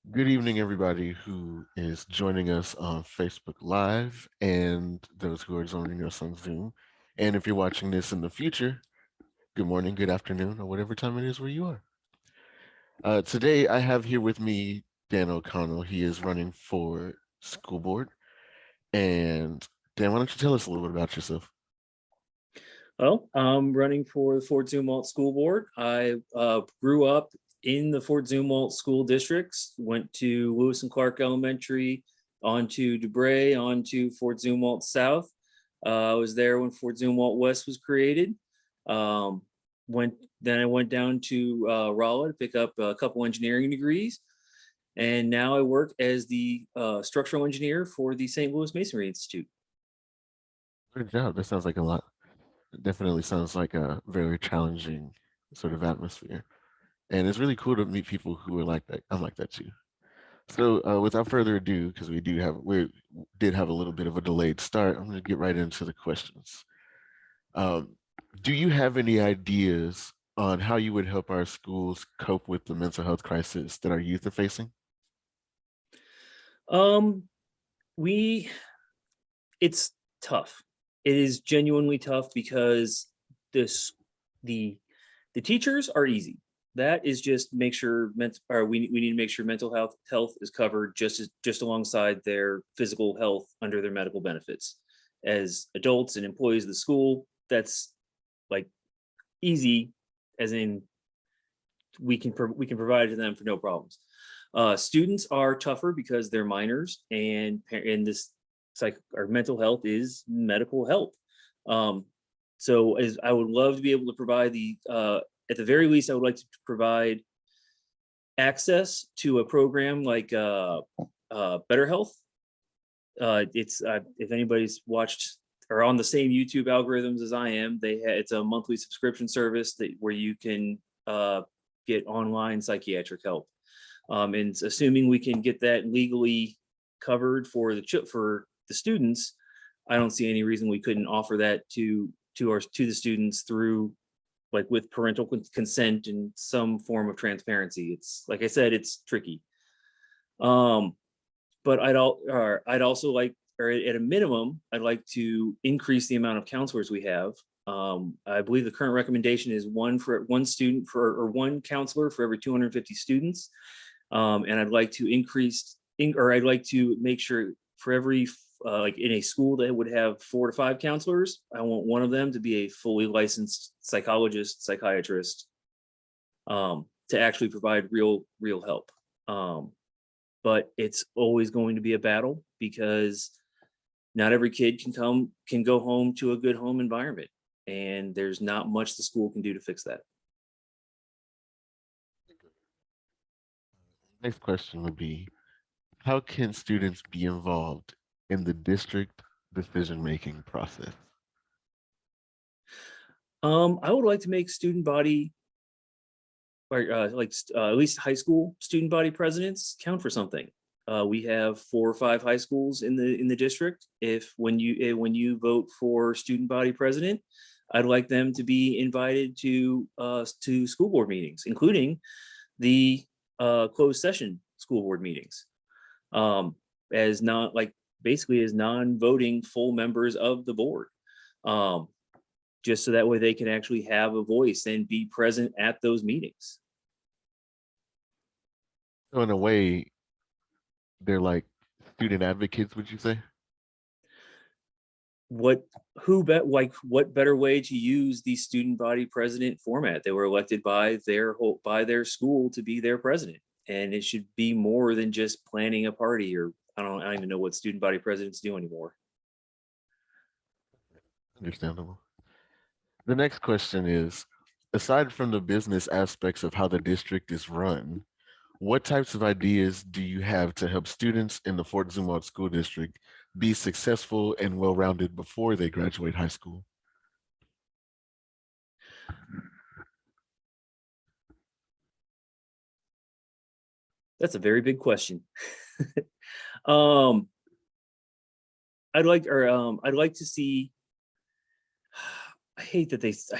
Good evening, everybody who is joining us on Facebook Live and those who are joining us on Zoom. And if you're watching this in the future, good morning, good afternoon, or whatever time it is where you are. Today, I have here with me Dan O'Connell. He is running for school board. And Dan, why don't you tell us a little bit about yourself? Well, I'm running for the Fort Zumwalt School Board. I grew up in the Fort Zumwalt school districts, went to Lewis and Clark Elementary, on to DeBray, on to Fort Zumwalt South. I was there when Fort Zumwalt West was created. Um, then I went down to Rolla to pick up a couple engineering degrees. And now I work as the structural engineer for the St. Louis Masonry Institute. Good job. That sounds like a lot. It definitely sounds like a very challenging sort of atmosphere. And it's really cool to meet people who are like that. I'm like that too. So without further ado, because we did have a little bit of a delayed start, I'm going to get right into the questions. Um, do you have any ideas on how you would help our schools cope with the mental health crisis that our youth are facing? Um, we it's tough. It is genuinely tough because this the the teachers are easy. That is just make sure we need to make sure mental health is covered just alongside their physical health under their medical benefits. As adults and employees of the school, that's like easy, as in we can provide it to them for no problems. Students are tougher because they're minors, and this psych or mental health is medical help. Um, so as I would love to be able to provide at the very least, I would like to provide access to a program like Better Health. It's if anybody's watched or on the same YouTube algorithms as I am, it's a monthly subscription service where you can get online psychiatric help. And assuming we can get that legally covered for the students, I don't see any reason we couldn't offer that to the students through, like, with parental consent and some form of transparency. It's like I said, it's tricky. Um, but I'd also like, or at a minimum, I'd like to increase the amount of counselors we have. I believe the current recommendation is one counselor for every 250 students. And I'd like to I'd like to make sure for every, like in a school that would have 4 to 5 counselors, I want one of them to be a fully licensed psychologist, psychiatrist, to actually provide real help. But it's always going to be a battle because not every kid can go home to a good home environment, and there's not much the school can do to fix that. Next question would be, how can students be involved in the district decision-making process? I would like to make student body, or at least high school student body presidents count for something. We have 4 or 5 high schools in the district. If when you vote for student body president, I'd like them to be invited to school board meetings, including the closed session school board meetings, as not like basically as non-voting full members of the board. Um, just so that way they can actually have a voice and be present at those meetings. So in a way, they're like student advocates, would you say? What who bet like what better way to use the student body president format? They were elected by their school to be their president, and it should be more than just planning a party, or I don't even know what student body presidents do anymore. Understandable. The next question is, aside from the business aspects of how the district is run, what types of ideas do you have to help students in the Fort Zumwalt School District be successful and well-rounded before they graduate high school? That's a very big question. um I'd like to see, I hate that this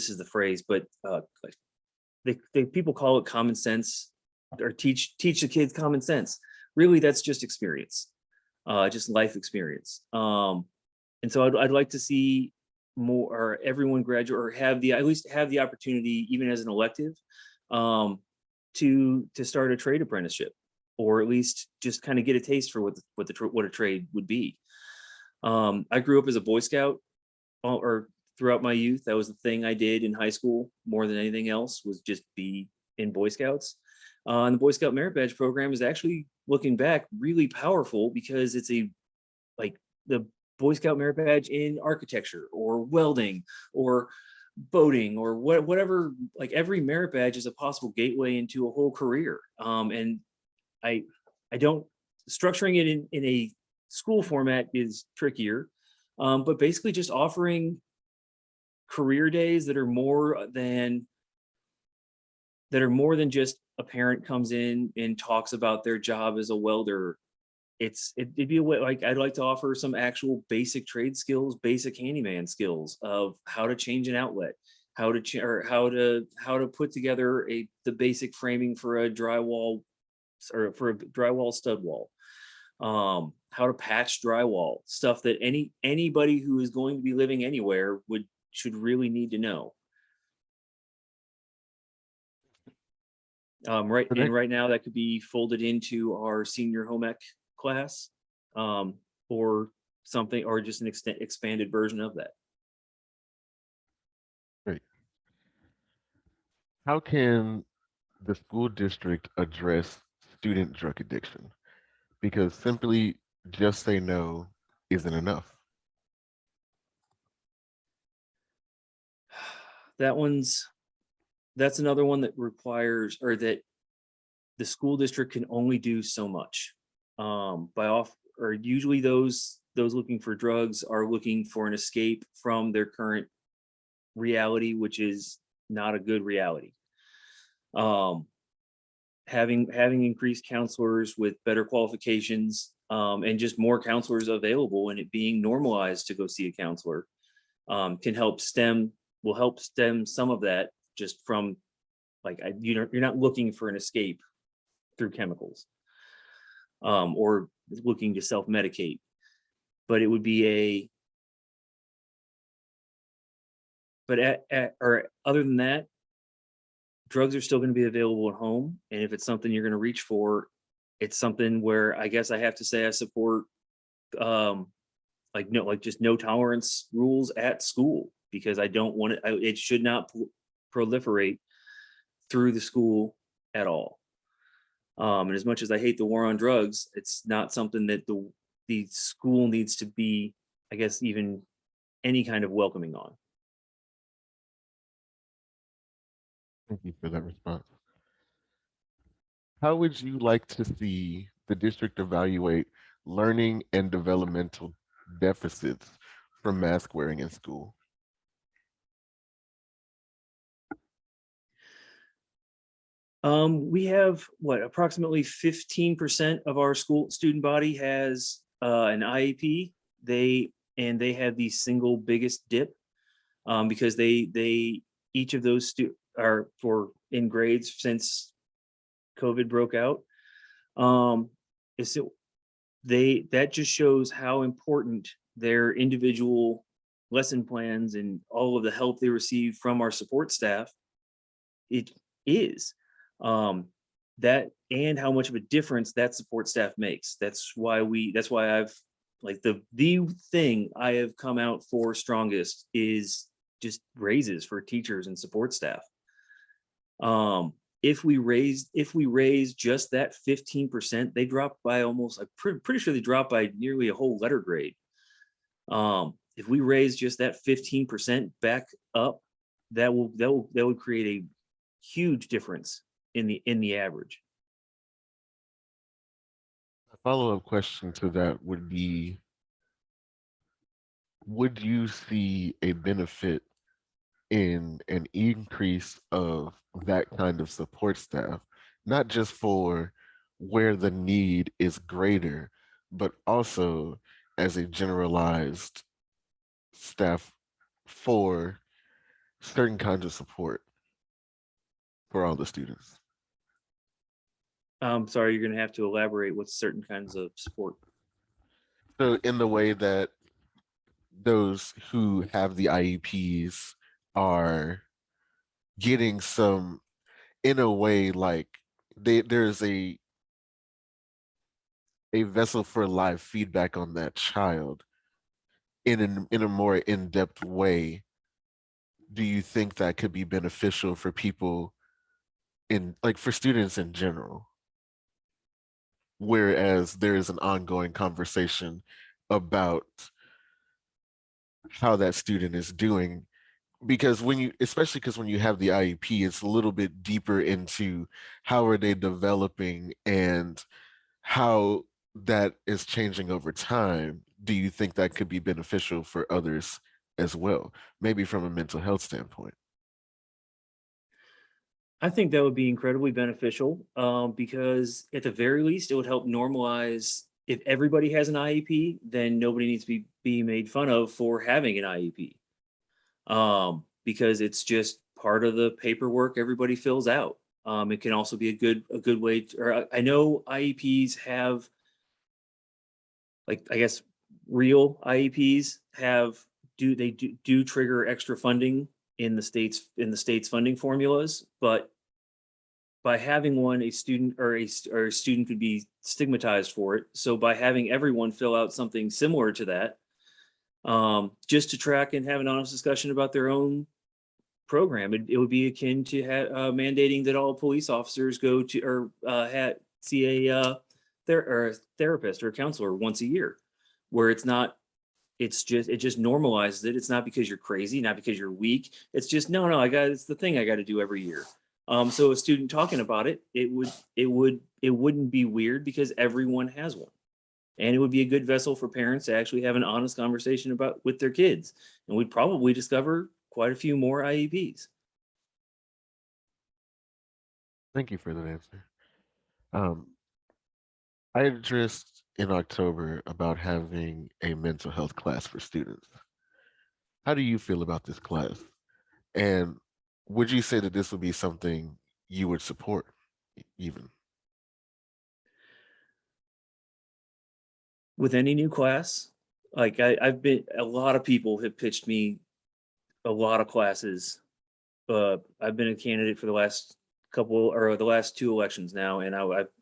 is the phrase, but like people call it common sense or teach the kids common sense. Really, that's just experience, just life experience. And so I'd like to see more, or everyone graduate, or have the, at least have the opportunity, even as an elective, um, to start a trade apprenticeship, or at least just kind of get a taste for what a trade would be. I grew up as a Boy Scout, or throughout my youth. That was the thing I did in high school more than anything else, was just be in Boy Scouts. And the Boy Scout Merit Badge program is actually, looking back, really powerful, because it's a, like, the Boy Scout Merit Badge in architecture or welding or boating or whatever. Like, every merit badge is a possible gateway into a whole career. And I I don't, structuring it in a school format is trickier. But basically just offering career days that are more than just a parent comes in and talks about their job as a welder. It'd be a way, like, I'd like to offer some actual basic trade skills, basic handyman skills of how to change an outlet, or how to put together the basic framing for a drywall, or for a drywall stud wall. How to patch drywall, stuff that anybody who is going to be living anywhere should really need to know. Right, The and next, right now that could be folded into our senior home ec class, or something, or just an expanded version of that. great. How can the school district address student drug addiction? Because simply just say no isn't enough. That one's that's another one that requires, or that the school district can only do so much. By off or Usually those looking for drugs are looking for an escape from their current reality, which is not a good reality. Um, having increased counselors with better qualifications, and just more counselors available, and it being normalized to go see a counselor, can help stem some of that, just from, like, you're not looking for an escape through chemicals, or looking to self medicate, but it would be a but or other than that, drugs are still going to be available at home. And if it's something you're going to reach for, it's something where I guess I have to say I support, um like just no tolerance rules at school, because I don't want it. It should not proliferate through the school at all. And as much as I hate the war on drugs, it's not something that the school needs to be, I guess, even any kind of welcoming on. Thank you for that response. How would you like to see the district evaluate learning and developmental deficits from mask wearing in school? We have, what, approximately 15% of our school student body has an IEP. They have the single biggest dip, because they each of those are for in grades since COVID broke out. Um, is it, that just shows how important their individual lesson plans and all of the help they receive from our support staff it is. um that, and how much of a difference that support staff makes. That's why I've, like, the thing I have come out for strongest is just raises for teachers and support staff. If we raise just that 15%, they drop by almost, I'm pretty sure they drop by nearly a whole letter grade. If we raise just that 15% back up, that would create a huge difference in the average. A follow-up question to that would be, would you see a benefit in an increase of that kind of support staff, not just for where the need is greater, but also as a generalized staff for certain kinds of support for all the students? I'm sorry, you're going to have to elaborate with certain kinds of support. So in the way that those who have the IEPs are getting some, in a way, like there's a vessel for live feedback on that child in a more in-depth way. Do you think that could be beneficial for people, in like for students in general, whereas there is an ongoing conversation about how that student is doing? Because when you, especially because when you have the IEP, it's a little bit deeper into how are they developing and how that is changing over time. Do you think that could be beneficial for others as well, maybe from a mental health standpoint? I think that would be incredibly beneficial, because at the very least, it would help normalize. If everybody has an IEP, then nobody needs to be made fun of for having an IEP, because it's just part of the paperwork everybody fills out. It can also be a good way. Or I know IEPs have, like, I guess real IEPs have, do trigger extra funding in the state's funding formulas, but by having one, a student or a student could be stigmatized for it. So by having everyone fill out something similar to that, just to track and have an honest discussion about their own program, it would be akin to mandating that all police officers go to or see a therapist or a counselor once a year, where it's not. It just normalizes it. It's not because you're crazy, not because you're weak. It's just no, it's the thing I got to do every year. So a student talking about it, it wouldn't be weird because everyone has one, and it would be a good vessel for parents to actually have an honest conversation about with their kids, and we'd probably discover quite a few more IEPs. Thank you for that answer. Um, I addressed in October about having a mental health class for students. How do you feel about this class? And would you say that this would be something you would support, even? With any new class, like I've been, a lot of people have pitched me a lot of classes. I've been a candidate for the last two elections now, and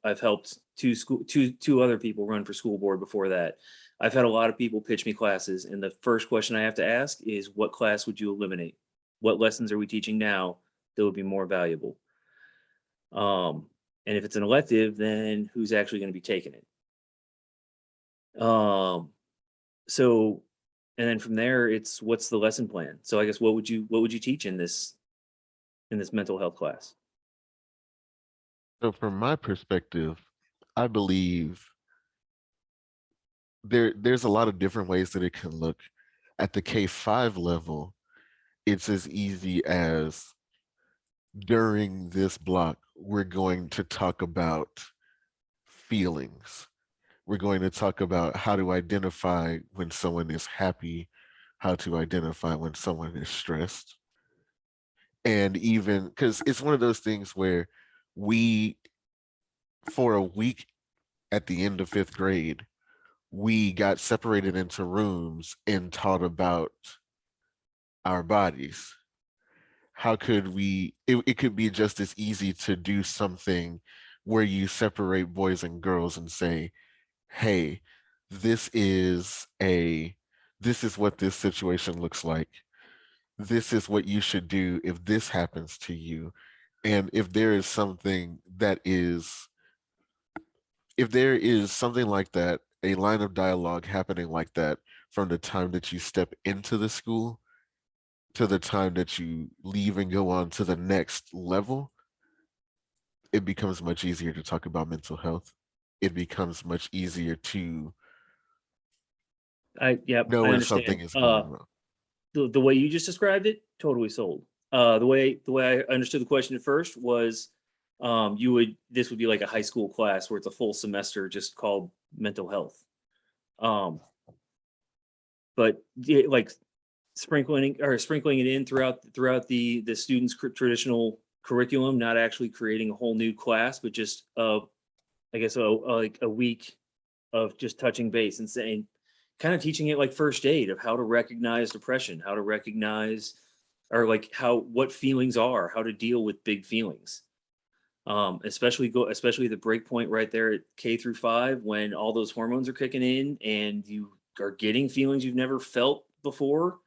I've helped two other people run for school board before that. I've had a lot of people pitch me classes, and the first question I have to ask is, what class would you eliminate? What lessons are we teaching now that would be more valuable? And if it's an elective, then who's actually going to be taking it? Um, so, and then from there, it's what's the lesson plan? So I guess what would you teach in this mental health class? So, from my perspective, I believe there's a lot of different ways that it can look. At the K-5 level, it's as easy as, during this block, we're going to talk about feelings. We're going to talk about how to identify when someone is happy, how to identify when someone is stressed. And even because it's one of those things where we, for a week at the end of fifth grade, we got separated into rooms and taught about our bodies. How could we, it could be just as easy to do something where you separate boys and girls and say, hey, this is a, this is what this situation looks like. This is what you should do if this happens to you. And if there is something that is, if there is something like that, a line of dialogue happening like that from the time that you step into the school to the time that you leave and go on to the next level, it becomes much easier to talk about mental health. It becomes much easier to Yep, know I when something understand. is going wrong. The way you just described it, totally sold. The way I understood the question at first was, this would be like a high school class where it's a full semester just called mental health. Um, but like sprinkling it in throughout the students' traditional curriculum, not actually creating a whole new class, but just I guess like a week of just touching base and saying, kind of teaching it like first aid of how to recognize depression, how to recognize, or like how what feelings are, how to deal with big feelings. Especially the break point right there at K through 5 when all those hormones are kicking in and you are getting feelings you've never felt before.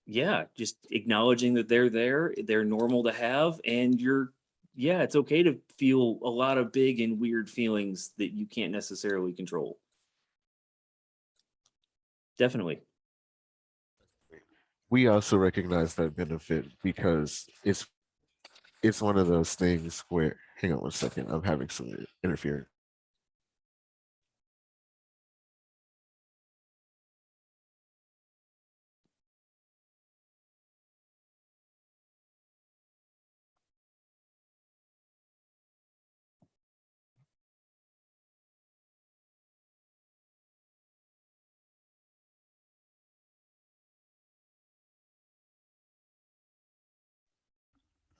Yeah, just acknowledging that they're there, they're normal to have, and yeah, it's okay to feel a lot of big and weird feelings that you can't necessarily control. Definitely. We also recognize that benefit because it's one of those things where, hang on one second, I'm having some interference.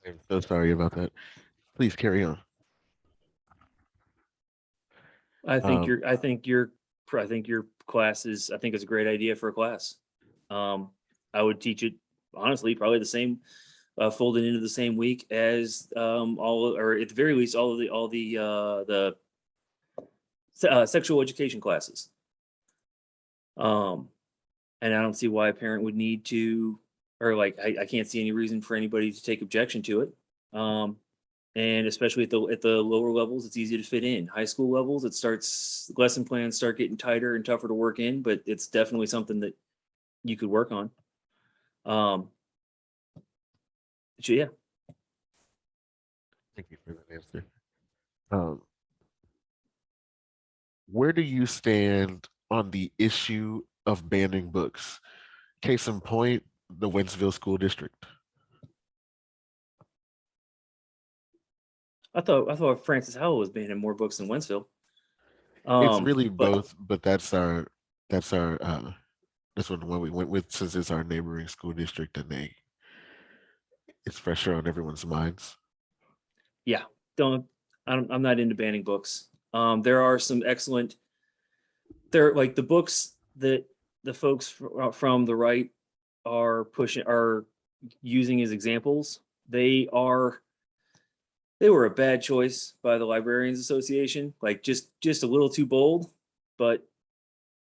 I'm so sorry about that. Please carry on. I think Um, your I think your I think your class is I think it's a great idea for a class. Um, I would teach it honestly, probably the same, folded into the same week as all, or at the very least, all the sexual education classes. Um, and I don't see why a parent would need to, or like I can't see any reason for anybody to take objection to it. Um, and especially at the lower levels, it's easy to fit in. High school levels, it starts lesson plans start getting tighter and tougher to work in, but it's definitely something that you could work on. Um, so yeah, Thank you for that answer. Um, where do you stand on the issue of banning books? Case in point, the Wentzville School District. I thought Francis Howell was banning more books than Wentzville. It's really But both, but that's our that's what we went with since it's our neighboring school district and it's fresher on everyone's minds. yeah, don't I'm not into banning books. There are some excellent, they're like the books that the folks from the right are using as examples. They are they were a bad choice by the Librarians Association, like just a little too bold, but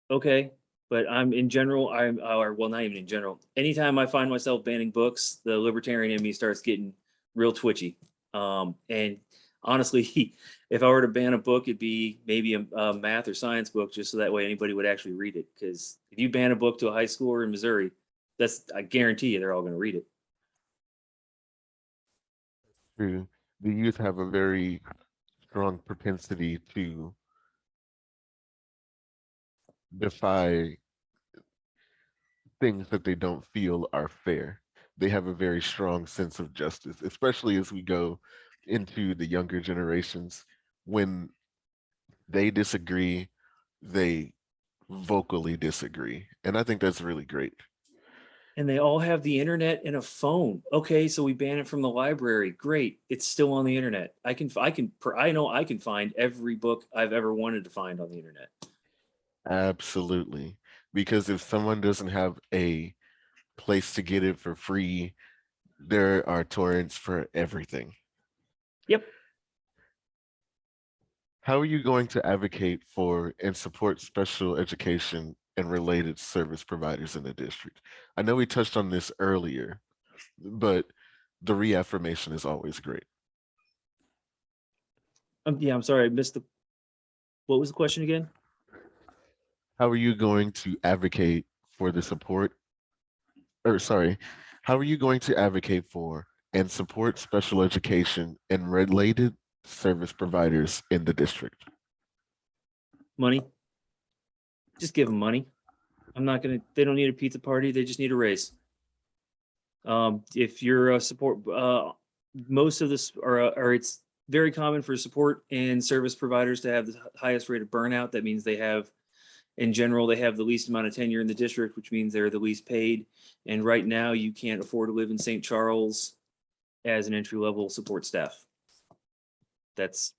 okay. But I'm in general, or well, not even in general. Anytime I find myself banning books, the libertarian in me starts getting real twitchy. And honestly, if I were to ban a book, it'd be maybe a math or science book, just so that way anybody would actually read it. Because if you ban a book to a high schooler in Missouri, I guarantee you they're all going to read it. True. The youth have a very strong propensity to defy things that they don't feel are fair. They have a very strong sense of justice, especially as we go into the younger generations. When they disagree, they vocally disagree. And I think that's really great. And they all have the internet and a phone. Okay, so we ban it from the library. Great, it's still on the internet. I know I can find every book I've ever wanted to find on the internet. Absolutely. Because if someone doesn't have a place to get it for free, there are torrents for everything. Yep. How are you going to advocate for and support special education and related service providers in the district? I know we touched on this earlier, but the reaffirmation is always great. Yeah, I'm sorry, I missed the. What was the question again? How are you going to advocate for the support, or sorry, how are you going to advocate for and support special education and related service providers in the district? Money. Just give them money. I'm not gonna. They don't need a pizza party. They just need a raise. If you're a support, most of this, or it's very common for support and service providers to have the highest rate of burnout. That means they have, in general, they have the least amount of tenure in the district, which means they're the least paid. And right now, you can't afford to live in St. Charles as an entry level support staff. That's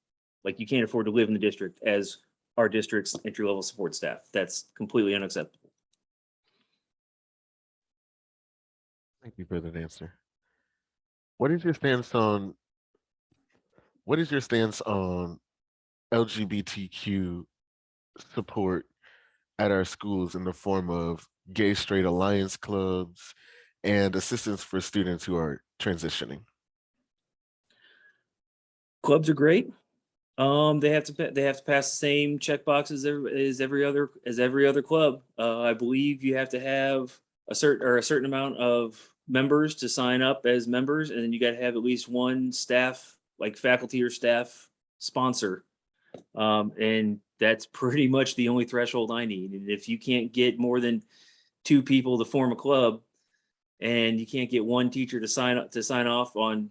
Like you can't afford to live in the district as our district's entry-level support staff. That's completely unacceptable. Thank you for that answer. What is your stance on what is your stance on LGBTQ support at our schools in the form of gay straight alliance clubs and assistance for students who are transitioning? Clubs are great. They have to pass the same check boxes as every other club. I believe you have to have a certain amount of members to sign up as members, and then you got to have at least one staff, like faculty or staff sponsor. And that's pretty much the only threshold I need. And if you can't get more than two people to form a club, and you can't get one teacher to sign off on,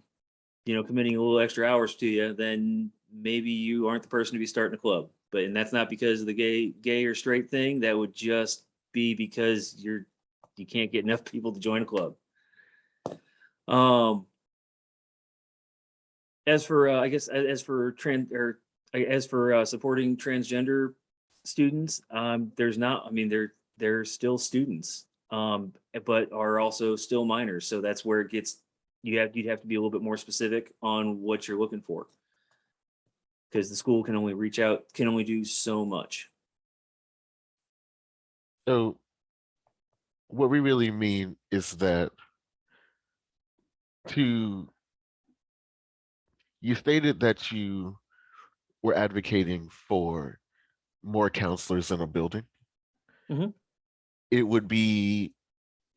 committing a little extra hours to you, then maybe you aren't the person to be starting a club. And that's not because of the gay or straight thing. That would just be because you can't get enough people to join a club. Um, as for I guess as for trans or as for supporting transgender students, there's not. I mean, they're still students, but are also still minors. So that's where it gets. You'd have to be a little bit more specific on what you're looking for, because the school can only do so much. So what we really mean is that to you stated that you were advocating for more counselors in a building. Mhm. It would be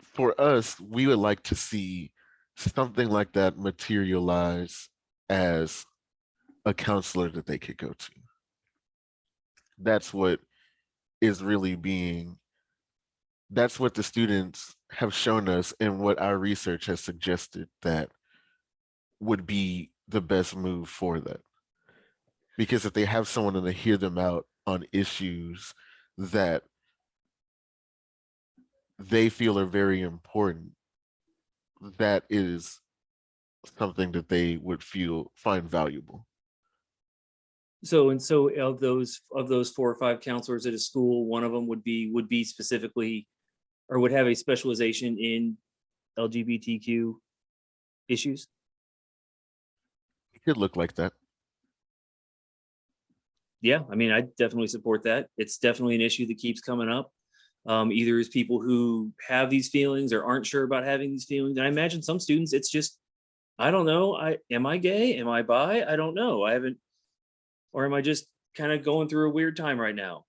for us, we would like to see something like that materialize as a counselor that they could go to. That's what is really being, that's what the students have shown us and what our research has suggested that would be the best move for that. Because if they have someone to hear them out on issues that they feel are very important, that is something that they would find valuable. So of those 4 or 5 counselors at a school, one of them would be specifically, or would have a specialization in LGBTQ issues. It could look like that. Yeah, I mean, I definitely support that. It's definitely an issue that keeps coming up. Either as people who have these feelings or aren't sure about having these feelings. And I imagine some students, it's just, I don't know. Am I gay? Am I bi? I don't know. I haven't, or am I just kind of going through a weird time right now?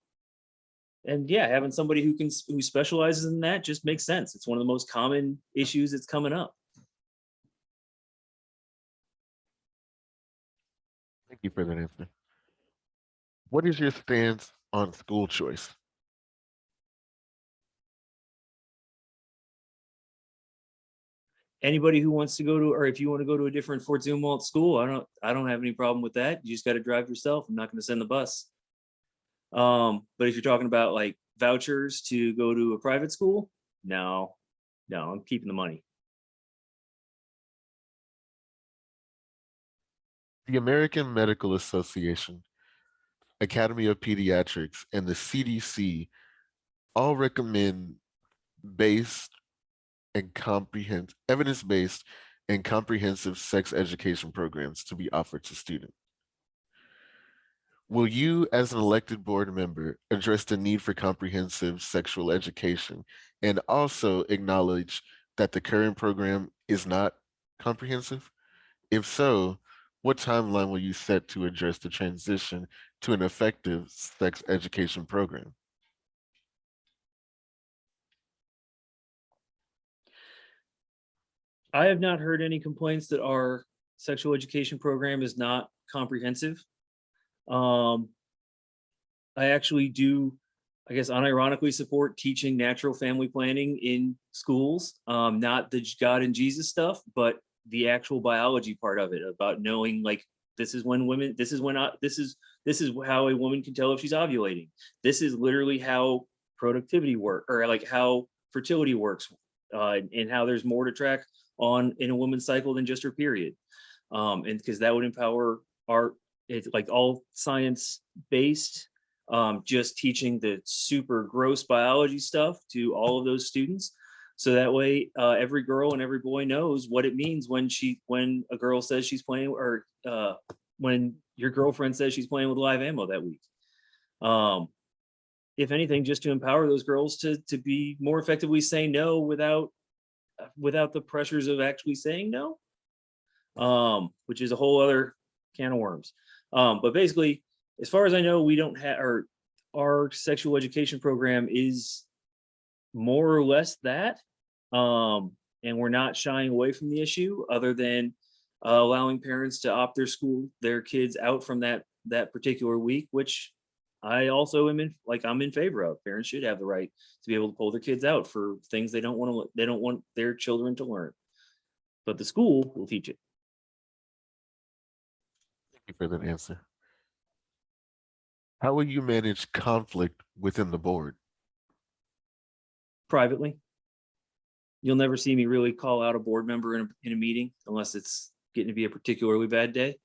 And yeah, having somebody who specializes in that just makes sense. It's one of the most common issues that's coming up. Thank you for that answer. What is your stance on school choice? Anybody who wants to go to, or if you want to go to a different Fort Zumwalt school, I don't have any problem with that. You just got to drive yourself. I'm not going to send the bus. But if you're talking about like vouchers to go to a private school, no, no, I'm keeping the money. The American Medical Association, Academy of Pediatrics, and the CDC all recommend based and evidence-based and comprehensive sex education programs to be offered to students. Will you, as an elected board member, address the need for comprehensive sexual education and also acknowledge that the current program is not comprehensive? If so, what timeline will you set to address the transition to an effective sex education program? I have not heard any complaints that our sexual education program is not comprehensive. Um, I actually do, I guess, unironically support teaching natural family planning in schools. Not the God and Jesus stuff, but the actual biology part of it, about knowing like this is when women, this is when this is how a woman can tell if she's ovulating. This is literally how productivity work, or like how fertility works, and how there's more to track on in a woman's cycle than just her period. And because that would empower our it's like all science based, just teaching the super gross biology stuff to all of those students. So that way, every girl and every boy knows what it means when a girl says she's playing, or when your girlfriend says she's playing with live ammo that week. Um, if anything, just to empower those girls to be more effectively saying no without the pressures of actually saying no, which is a whole other can of worms. But basically, as far as I know, we don't have our sexual education program is more or less that, and we're not shying away from the issue, other than allowing parents to opt their kids out from that particular week, which I also am I'm in favor of. Parents should have the right to be able to pull their kids out for things they don't want their children to learn, but the school will teach it. Thank you for that answer. How will you manage conflict within the board? Privately, you'll never see me really call out a board member in a meeting unless it's getting to be a particularly bad day.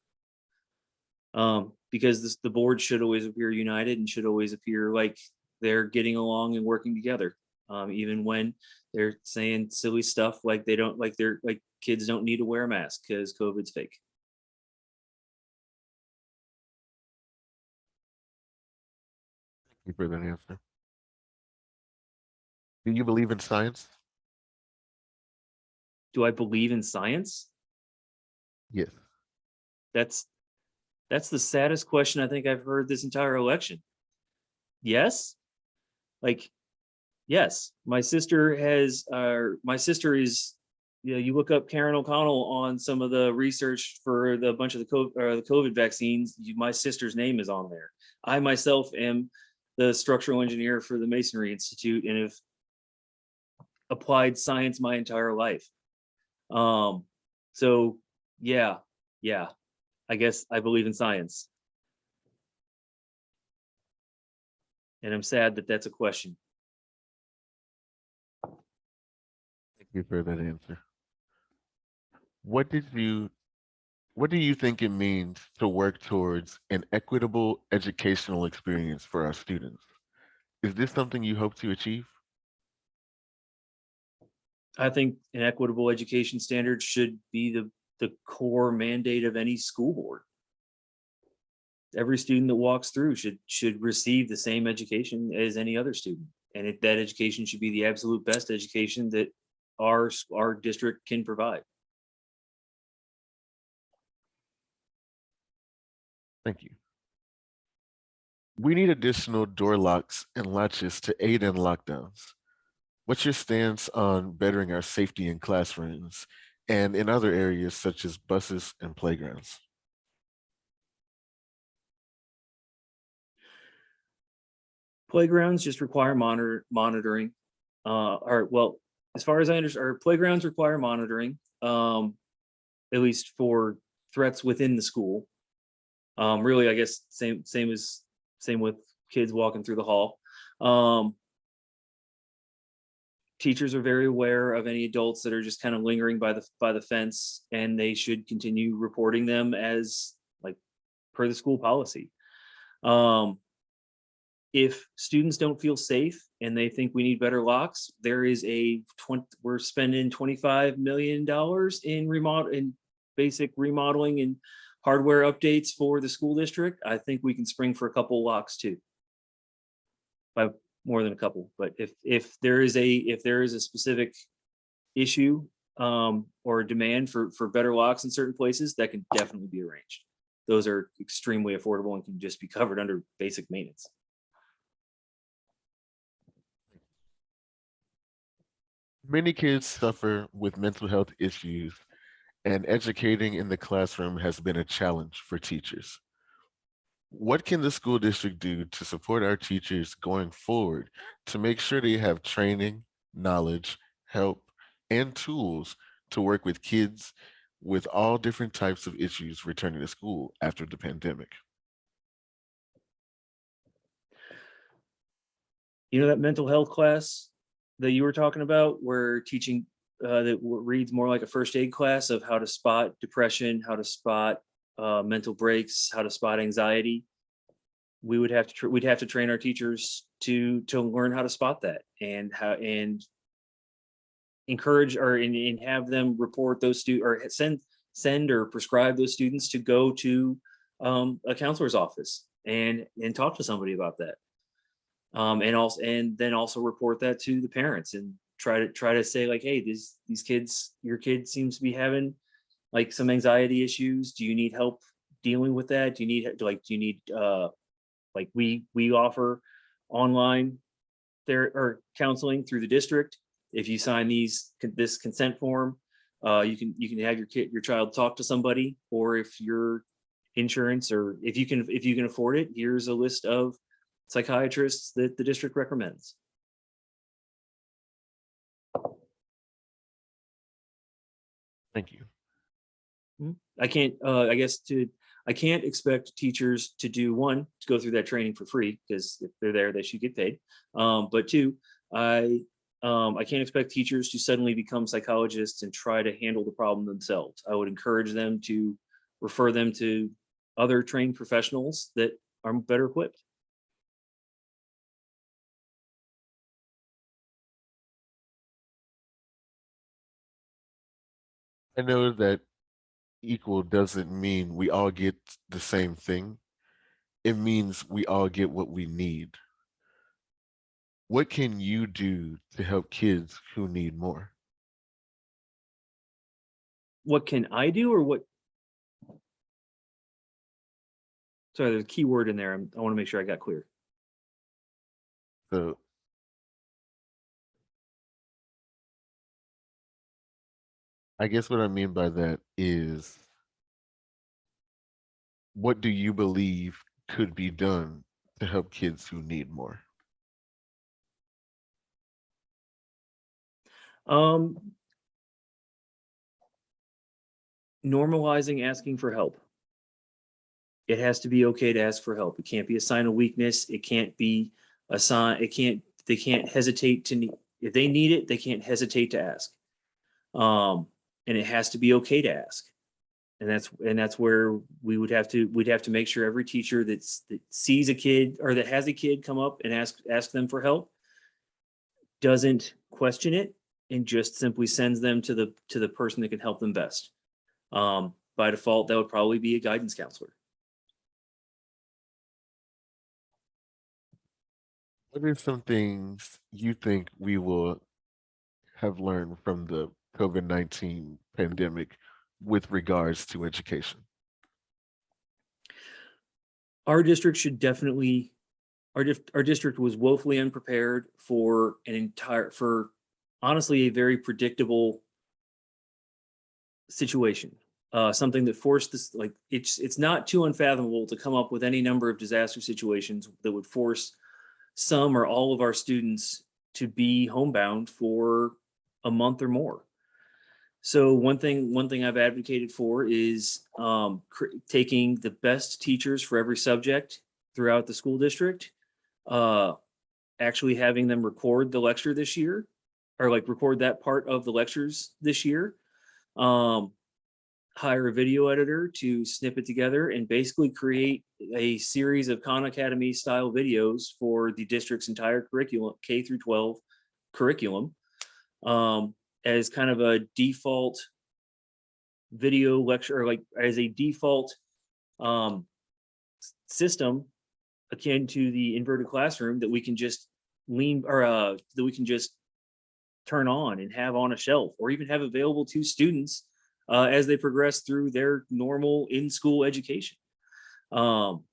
Because the board should always appear united and should always appear like they're getting along and working together, even when they're saying silly stuff like they're like kids don't need to wear a mask because COVID's fake. Thank you for that answer. Do you believe in science? Do I believe in science? Yes. That's that's the saddest question I think I've heard this entire election. Yes, like yes, my sister is, you look up Karen O'Connell on some of the research for the bunch of the COVID vaccines. My sister's name is on there. I myself am the structural engineer for the Masonry Institute and have applied science my entire life. So yeah, yeah, I guess I believe in science, and I'm sad that that's a question. Thank you for that answer. What did you what do you think it means to work towards an equitable educational experience for our students? Is this something you hope to achieve? I think an equitable education standard should be the core mandate of any school board. Every student that walks through should receive the same education as any other student, and that education should be the absolute best education that our district can provide. Thank you. We need additional door locks and latches to aid in lockdowns. What's your stance on bettering our safety in classrooms and in other areas such as buses and playgrounds? Playgrounds just require monitoring. Or well, as far as I understand, our playgrounds require monitoring, at least for threats within the school. Really, I guess same with kids walking through the hall. Teachers are very aware of any adults that are just kind of lingering by the fence, and they should continue reporting them as like per the school policy. Um, if students don't feel safe and they think we need better locks, there is we're spending $25 million in basic remodeling and hardware updates for the school district. I think we can spring for a couple locks too, by more than a couple. But if there is a specific issue, or a demand for better locks in certain places, that can definitely be arranged. Those are extremely affordable and can just be covered under basic maintenance. Many kids suffer with mental health issues, and educating in the classroom has been a challenge for teachers. What can the school district do to support our teachers going forward to make sure they have training, knowledge, help, and tools to work with kids with all different types of issues returning to school after the pandemic? You know that mental health class that you were talking about, where teaching reads more like a first aid class of how to spot depression, how to spot mental breaks, how to spot anxiety. We would have to we'd have to train our teachers to learn how to spot that, and encourage and have them report those students, or send or prescribe those students to go to a counselor's office and talk to somebody about that. And then also report that to the parents and try to say like, hey, these kids, your kid seems to be having like some anxiety issues. Do you need help dealing with that? Do you need like we offer online there or counseling through the district. If you sign this consent form, you can have your child talk to somebody, or if your insurance, or if you can afford it, here's a list of psychiatrists that the district recommends. Thank you. I can't I can't expect teachers to go through that training for free, because if they're there, they should get paid. But two, I can't expect teachers to suddenly become psychologists and try to handle the problem themselves. I would encourage them to refer them to other trained professionals that are better equipped. I know that equal doesn't mean we all get the same thing. It means we all get what we need. What can you do to help kids who need more? What can I do, or what? Sorry, there's a key word in there. I want to make sure I got clear. So I guess what I mean by that is, what do you believe could be done to help kids who need more? Um, Normalizing asking for help. It has to be okay to ask for help. It can't be a sign of weakness. It can't be a sign. They can't hesitate to need, if they need it, they can't hesitate to ask. Um, and it has to be okay to ask. And that's where we'd have to make sure every teacher that sees a kid, or that has a kid come up and ask them for help, doesn't question it and just simply sends them to the person that can help them best. By default, that would probably be a guidance counselor. What are some things you think we will have learned from the COVID-19 pandemic with regards to education? Our district should definitely our district was woefully unprepared for honestly a very predictable situation. Something that forced this, like, it's not too unfathomable to come up with any number of disaster situations that would force some or all of our students to be homebound for a month or more. So one thing I've advocated for is taking the best teachers for every subject throughout the school district, uh, actually having them record the lecture this year, or like record that part of the lectures this year. Um, Hire a video editor to snip it together and basically create a series of Khan Academy style videos for the district's entire curriculum, K through 12 curriculum, um, as kind of a default video lecture, or like as a default um, system akin to the inverted classroom that we can just that we can just turn on and have on a shelf, or even have available to students as they progress through their normal in-school education. Um,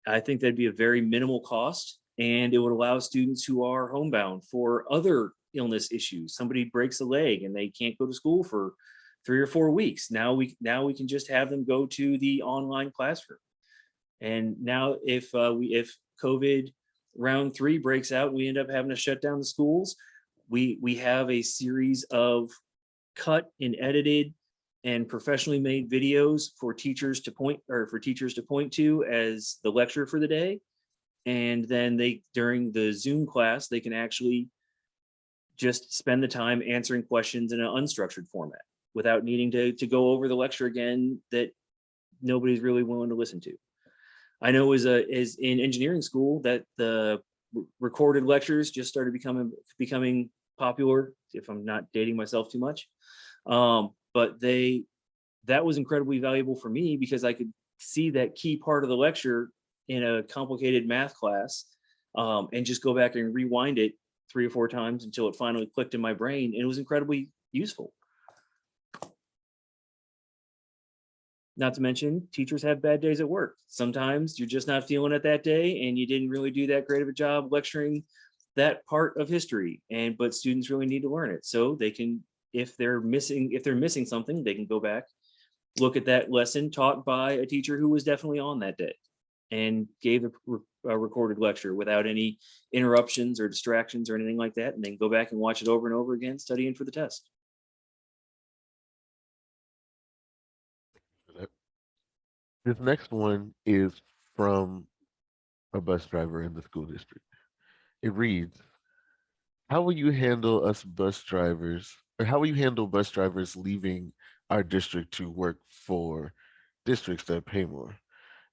I think that'd be a very minimal cost, and it would allow students who are homebound for other illness issues. Somebody breaks a leg and they can't go to school for 3 or 4 weeks. Now we can just have them go to the online classroom. And now if COVID round 3 breaks out, we end up having to shut down the schools. We have a series of cut and edited and professionally made videos for teachers to point to as the lecture for the day. And then during the Zoom class, they can actually just spend the time answering questions in an unstructured format without needing to go over the lecture again that nobody's really willing to listen to. I know as in engineering school that the recorded lectures just started becoming popular. If I'm not dating myself too much, but that was incredibly valuable for me because I could see that key part of the lecture in a complicated math class, and just go back and rewind it 3 or 4 times until it finally clicked in my brain, and it was incredibly useful. Not to mention, teachers have bad days at work. Sometimes you're just not feeling it that day, and you didn't really do that great of a job lecturing that part of history. But students really need to learn it, so they can, if they're missing something, they can go back, look at that lesson taught by a teacher who was definitely on that day, and gave a recorded lecture without any interruptions or distractions or anything like that, and then go back and watch it over and over again, studying for the test. This next one is from a bus driver in the school district. It reads, how will you handle us bus drivers, or how will you handle bus drivers leaving our district to work for districts that pay more?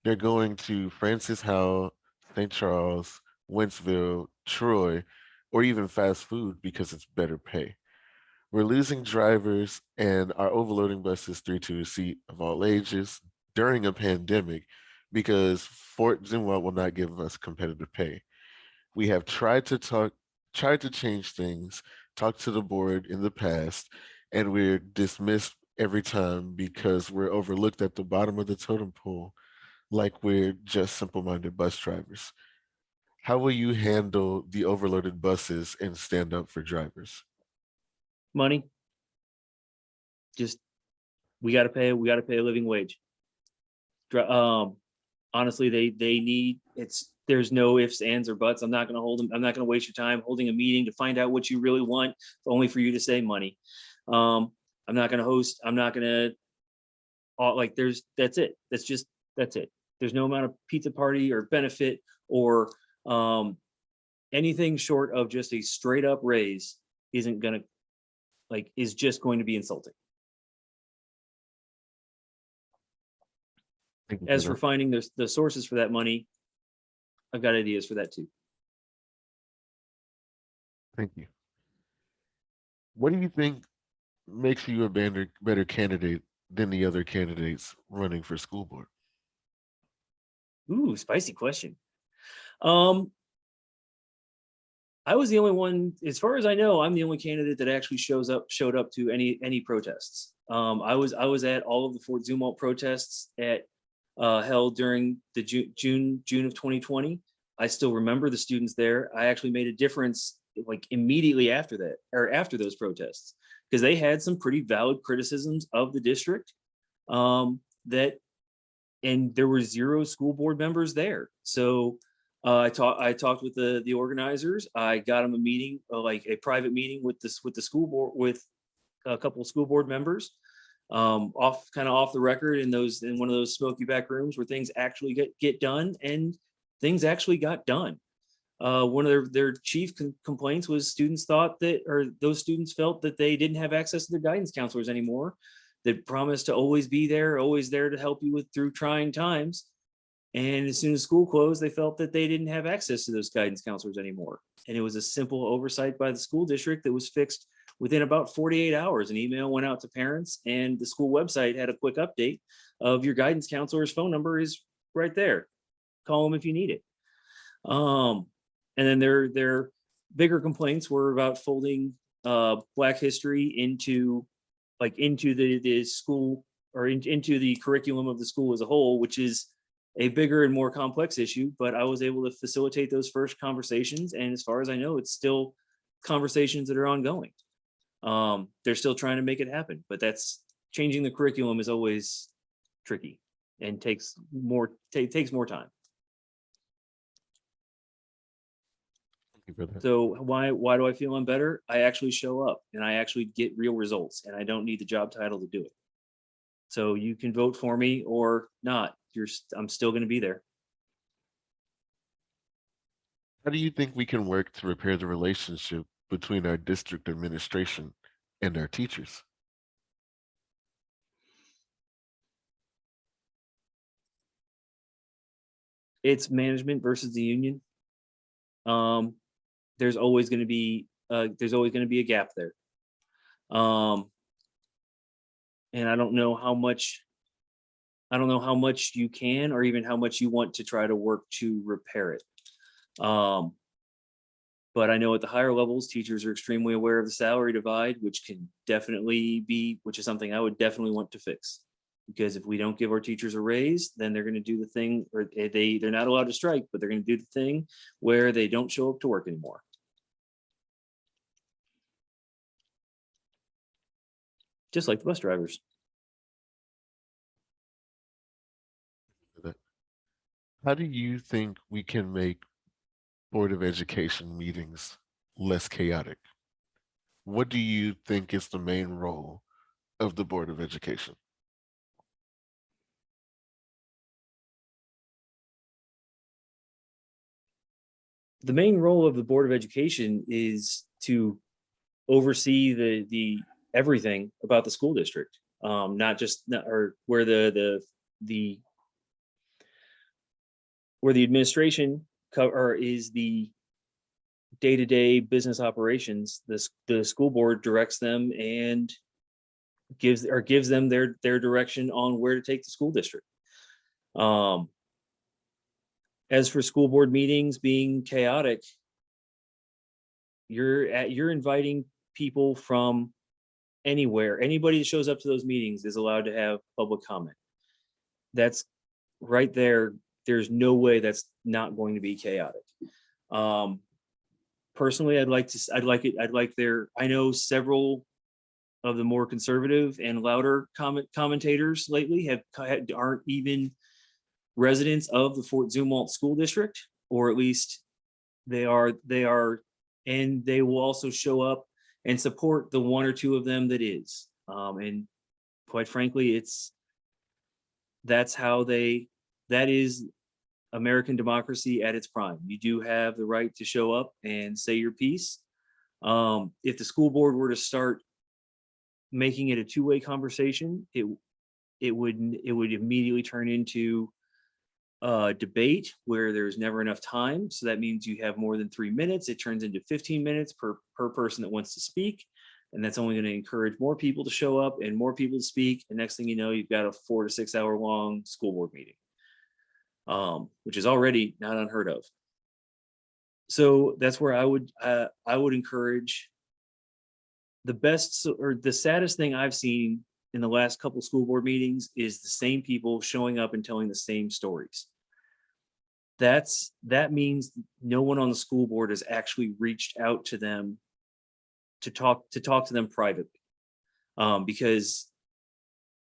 They're going to Francis Howell, St. Charles, Wentzville, Troy, or even fast food because it's better pay. We're losing drivers and are overloading buses 3 to a seat of all ages during a pandemic because Fort Zumwalt will not give us competitive pay. We have tried to change things, talked to the board in the past, and we're dismissed every time because we're overlooked at the bottom of the totem pole like we're just simple-minded bus drivers. How will you handle the overloaded buses and stand up for drivers? Money, just we got to pay a living wage. Honestly, they need, there's no ifs, ands, or buts. I'm not going to hold them. I'm not going to waste your time holding a meeting to find out what you really want, only for you to say money. I'm not going to host. I'm not going to, like, that's it. That's it. There's no amount of pizza party or benefit or anything short of just a straight up raise isn't going to, is just going to be insulting. Thank you for As for that. finding the sources for that money, I've got ideas for that too. Thank you. What do you think makes you a better candidate than the other candidates running for school board? Ooh, spicy question. Um, I was the only one, as far as I know, I'm the only candidate that actually showed up to any protests. I was at all of the Fort Zumwalt protests held during the June of 2020. I still remember the students there. I actually made a difference like immediately after that, or after those protests, because they had some pretty valid criticisms of the district. That And there were 0 school board members there. So I talked with the organizers. I got them a meeting, like a private meeting with the school board, with a couple of school board members, off the record, in one of those smoky back rooms where things actually get done, and things actually got done. One of their chief complaints was those students felt that they didn't have access to their guidance counselors anymore, that promised to always be there, always there to help you through trying times. And as soon as school closed, they felt that they didn't have access to those guidance counselors anymore. And it was a simple oversight by the school district that was fixed within about 48 hours. An email went out to parents, and the school website had a quick update of your guidance counselor's phone number is right there. Call them if you need it. And then their bigger complaints were about folding Black history into the school, or into the curriculum of the school as a whole, which is a bigger and more complex issue. But I was able to facilitate those first conversations, and as far as I know, it's still conversations that are ongoing. They're still trying to make it happen, but that's changing the curriculum is always tricky and takes more time. Thank you for that. So why do I feel I'm better? I actually show up and I actually get real results, and I don't need the job title to do it. So you can vote for me or not. I'm still going to be there. How do you think we can work to repair the relationship between our district administration and our teachers? it's management versus the union. Um, there's always going to be a gap there. Um, and I don't know how much you can, or even how much you want to try to work to repair it. Um, but I know at the higher levels, teachers are extremely aware of the salary divide, which is something I would definitely want to fix. Because if we don't give our teachers a raise, then they're going to do the thing, or they're not allowed to strike, but they're going to do the thing where they don't show up to work anymore. Just like the bus drivers. How do you think we can make Board of Education meetings less chaotic? What do you think is the main role of the Board of Education? The main role of the Board of Education is to oversee the everything about the school district, not just or where the where the administration or is the day-to-day business operations. The school board directs them and gives them their direction on where to take the school district. Um, as for school board meetings being chaotic, you're inviting people from anywhere. Anybody that shows up to those meetings is allowed to have public comment. That's right there. There's no way that's not going to be chaotic. Um, personally, I'd like there. I know several of the more conservative and louder commentators lately aren't even residents of the Fort Zumwalt School District, or at least they are, and they will also show up and support the one or two of them that is. And quite frankly, that's how that is American democracy at its prime. You do have the right to show up and say your piece. If the school board were to start making it a two-way conversation, it would immediately turn into a debate where there's never enough time. So that means you have more than 3 minutes. It turns into 15 minutes per person that wants to speak. And that's only going to encourage more people to show up and more people to speak. And next thing you know, you've got a 4 to 6 hour long school board meeting, which is already not unheard of. So that's where I would encourage. The best or the saddest thing I've seen in the last couple school board meetings is the same people showing up and telling the same stories. That means no one on the school board has actually reached out to them to talk to them privately, because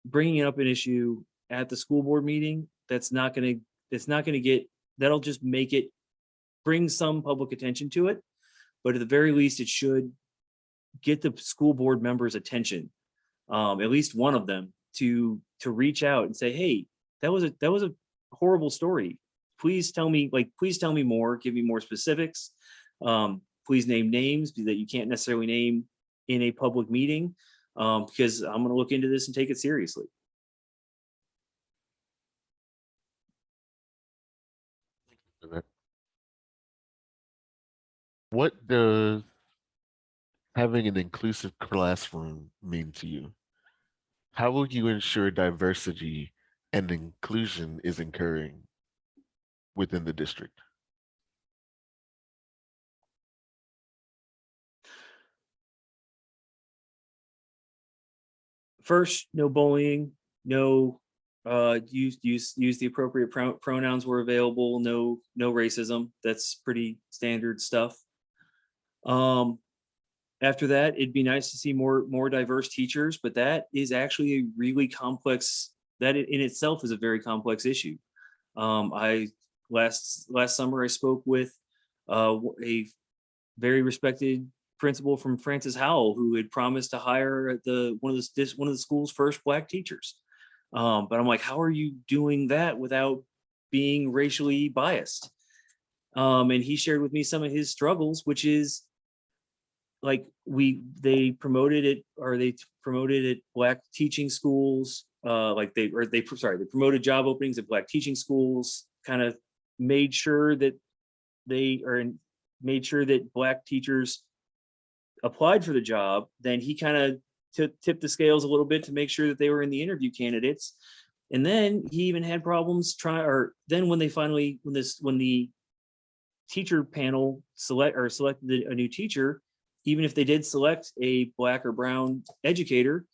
bringing up an issue at the school board meeting, it's not going to get, that'll just make it bring some public attention to it, but at the very least it should get the school board members attention, at least one of them, to reach out and say, hey, that was a horrible story. Please tell me more, give me more specifics. Please name names that you can't necessarily name in a public meeting, because I'm going to look into this and take it seriously. What does having an inclusive classroom mean to you? How will you ensure diversity and inclusion is occurring within the district? First, no bullying, no use the appropriate pronouns were available, no racism. That's pretty standard stuff. After that, it'd be nice to see more diverse teachers, but that is actually a really complex, that in itself is a very complex issue. I last summer I spoke with a very respected principal from Francis Howell, who had promised to hire one of the school's first Black teachers. But I'm like, how are you doing that without being racially biased? And he shared with me some of his struggles, which is like they promoted it Black teaching schools, they promoted job openings at Black teaching schools, kind of made sure that they are in, made sure that black teachers applied for the job, then he kind of tipped the scales a little bit to make sure that they were in the interview candidates. And then he even had problems trying, or then when they finally, when the teacher panel selected a new teacher, even if they did select a black or brown educator,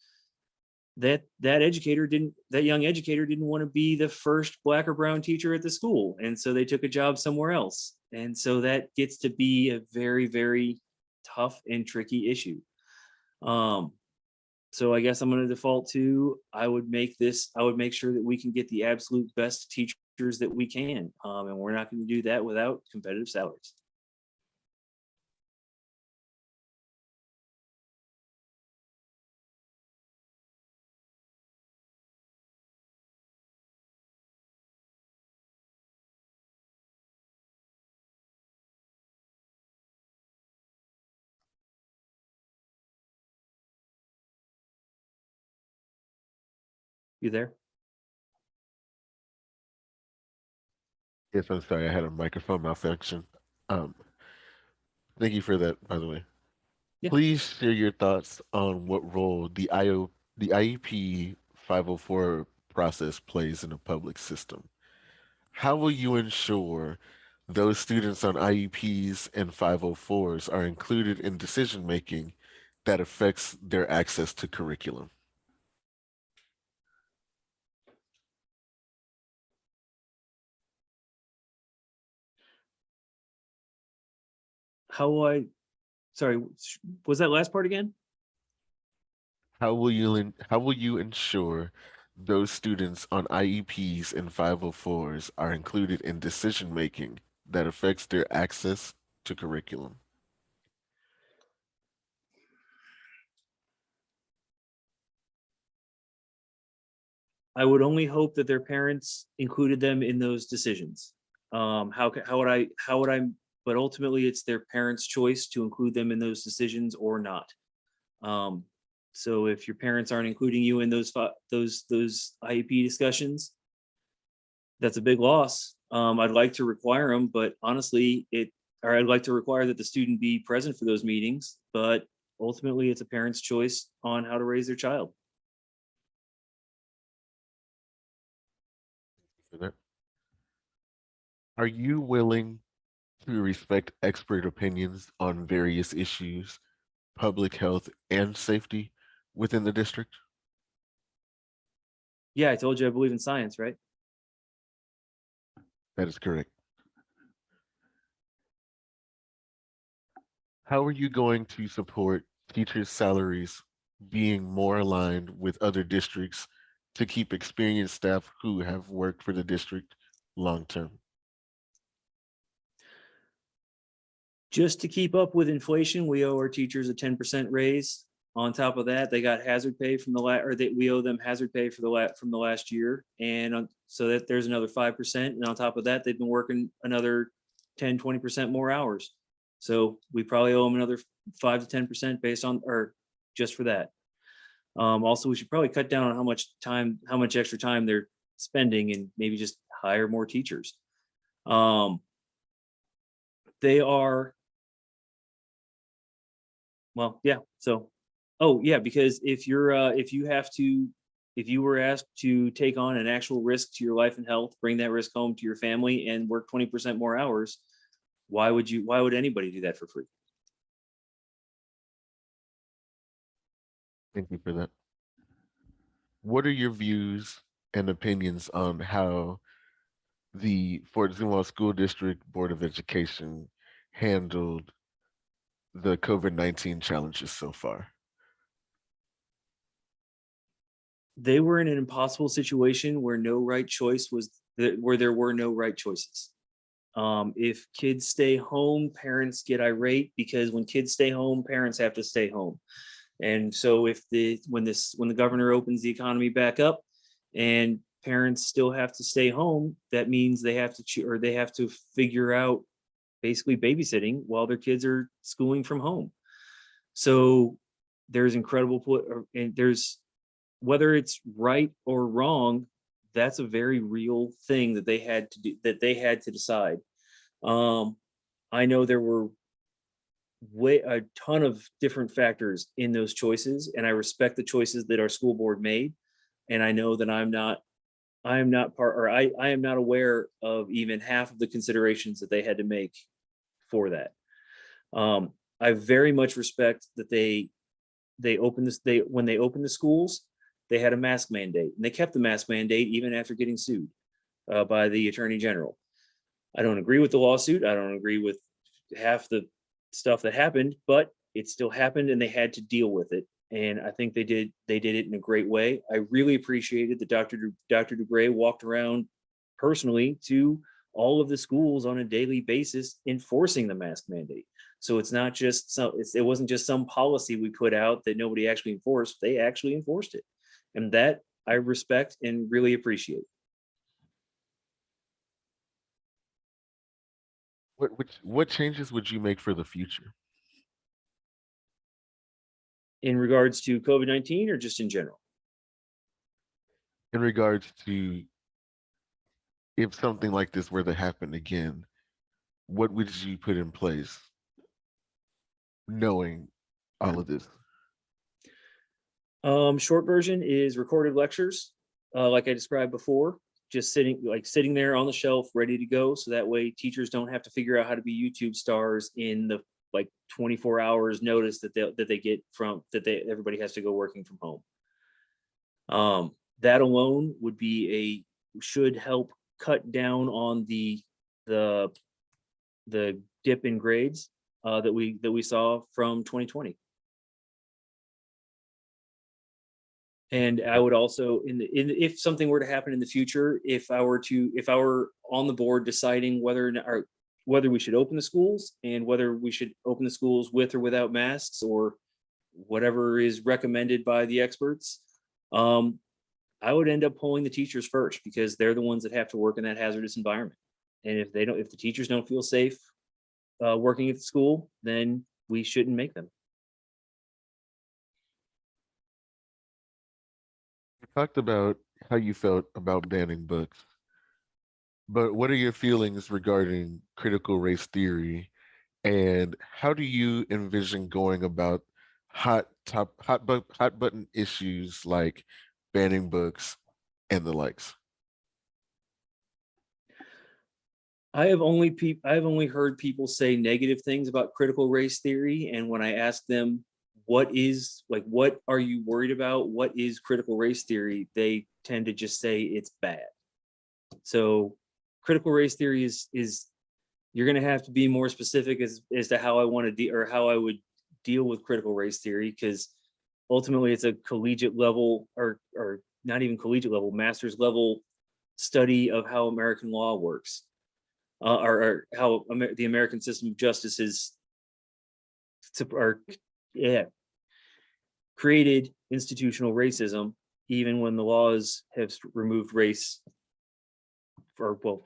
that young educator didn't want to be the first black or brown teacher at the school, and so they took a job somewhere else. And so that gets to be a very, very tough and tricky issue. um so I guess I'm going to default to, I would make sure that we can get the absolute best teachers that we can, and we're not going to do that without competitive salaries. You there? Yes, I'm sorry, I had a microphone malfunction. Um, Thank you for that, by the way. Yeah. Please share your thoughts on what role the IEP 504 process plays in the public system. How will you ensure those students on IEPs and 504s are included in decision making that affects their access to curriculum? How will I, sorry, was that last part again? How will you ensure those students on IEPs and 504s are included in decision making that affects their access to curriculum? I would only hope that their parents included them in those decisions. How would I, but ultimately it's their parents' choice to include them in those decisions or not. Um, so if your parents aren't including you in those IEP discussions, that's a big loss. I'd like to require them, but honestly, or I'd like to require that the student be present for those meetings, but ultimately it's a parent's choice on how to raise their child. For that? Are you willing to respect expert opinions on various issues, public health and safety within the district? Yeah, I told you I believe in science, right? That is correct. How are you going to support teachers' salaries being more aligned with other districts to keep experienced staff who have worked for the district long term? Just to keep up with inflation, we owe our teachers a 10% raise. On top of that, they got hazard pay from the or that we owe them hazard pay for from the last year, and so that there's another 5%. And on top of that, they've been working another 10-20% more hours. So we probably owe them another 5 to 10% based on, or just for that. Also, we should probably cut down on how much extra time they're spending, and maybe just hire more teachers. Um, they are Well, yeah. So, oh yeah, because if you were asked to take on an actual risk to your life and health, bring that risk home to your family, and work 20% more hours, why would anybody do that for free? Thank you for that. What are your views and opinions on how the Fort Zumwalt School District Board of Education handled the COVID-19 challenges so far? They were in an impossible situation where no right choice was where there were no right choices. If kids stay home, parents get irate, because when kids stay home, parents have to stay home. And so if when the governor opens the economy back up and parents still have to stay home, that means they have to or they have to figure out basically babysitting while their kids are schooling from home. So there's and there's, whether it's right or wrong, that's a very real thing that they had to do, that they had to decide. I know there were a ton of different factors in those choices, and I respect the choices that our school board made. And I know that I am not part, or I am not aware of even half of the considerations that they had to make for that. I very much respect that they opened this, they when they opened the schools, they had a mask mandate, and they kept the mask mandate even after getting sued by the attorney general. I don't agree with the lawsuit. I don't agree with half the stuff that happened, but it still happened, and they had to deal with it. And I think they did it in a great way. I really appreciated that Dr. Dubray walked around personally to all of the schools on a daily basis enforcing the mask mandate. So it's not just it wasn't just some policy we put out that nobody actually enforced. They actually enforced it. And that I respect and really appreciate. What changes would you make for the future In regards to COVID-19 or just in general? in regards to if something like this were to happen again? What would you put in place, knowing all of this? Short version is recorded lectures, like I described before, just sitting there on the shelf, ready to go. So that way teachers don't have to figure out how to be YouTube stars in the 24 hours notice that they get from everybody has to go working from home. That alone should help cut down on the dip in grades that we saw from 2020. And I would also, if something were to happen in the future, if I were on the board deciding whether we should open the schools, and whether we should open the schools with or without masks, or whatever is recommended by the experts, I would end up pulling the teachers first, because they're the ones that have to work in that hazardous environment. And if the teachers don't feel safe working at the school, then we shouldn't make them. You talked about how you felt about banning books, but what are your feelings regarding critical race theory, and how do you envision going about hot button issues like banning books and the likes? I have only heard people say negative things about critical race theory, and when I ask them what are you worried about, what is critical race theory, they tend to just say it's bad. So critical race theory is you're going to have to be more specific as to how I want to deal, or how I would deal with critical race theory, because ultimately it's a collegiate level, or not even collegiate level, master's level study of how American law works, or how the American system of justice is, or yeah, created institutional racism, even when the laws have removed race,